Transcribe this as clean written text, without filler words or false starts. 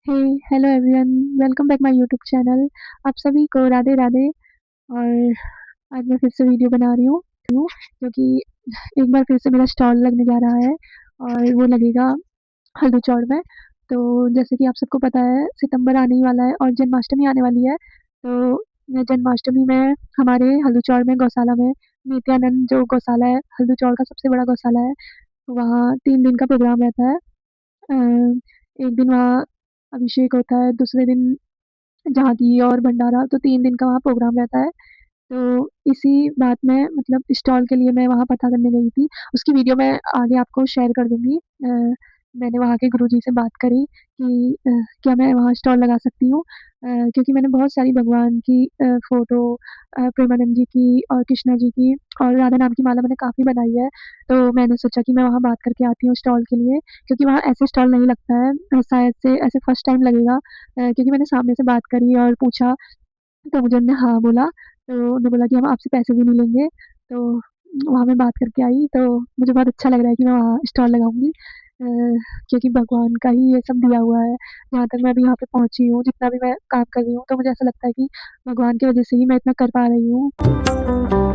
Hey hello everyone, welcome back my YouTube channel. आप सभी को राधे राधे। और आज मैं फिर से वीडियो बना रही हूँ क्योंकि एक बार फिर से मेरा स्टॉल लगने जा रहा है और वो लगेगा हल्दू चौड़ में। तो जैसे कि आप सबको पता है, सितंबर आने ही वाला है और जन्माष्टमी आने वाली है। तो मैं जन्माष्टमी में हमारे हल्दू चौड़ में गौशाला में नित्यानंद जो गौशाला है, हल्दू चौड़ का सबसे बड़ा गौशाला है, वहाँ 3 दिन का प्रोग्राम रहता है। एक दिन वहाँ अभिषेक होता है, दूसरे दिन झांकी और भंडारा, तो 3 दिन का वहाँ प्रोग्राम रहता है। तो इसी बात में मतलब स्टॉल के लिए मैं वहाँ पता करने गई थी। उसकी वीडियो मैं आगे आपको शेयर कर दूँगी। मैंने वहाँ के गुरुजी से बात करी कि क्या मैं वहाँ स्टॉल लगा सकती हूँ? क्योंकि मैंने बहुत सारी भगवान की फ़ोटो, प्रेमानंद जी की और कृष्णा जी की और राधा नाम की माला मैंने काफ़ी बनाई है। तो मैंने सोचा कि मैं वहाँ बात करके आती हूँ स्टॉल के लिए, क्योंकि वहाँ ऐसे स्टॉल नहीं लगता है। शायद से ऐसे फर्स्ट टाइम लगेगा। क्योंकि मैंने सामने से बात करी और पूछा, तो मुझे उन्होंने हाँ बोला। तो उन्होंने बोला कि हम आपसे पैसे भी नहीं लेंगे। तो वहाँ मैं बात करके आई, तो मुझे बहुत अच्छा लग रहा है कि मैं वहाँ स्टॉल लगाऊँगी। क्योंकि भगवान का ही ये सब दिया हुआ है। जहाँ तक मैं अभी यहाँ पे पहुँची हूँ, जितना भी मैं काम कर रही हूँ, तो मुझे ऐसा लगता है कि भगवान की वज़ह से ही मैं इतना कर पा रही हूँ।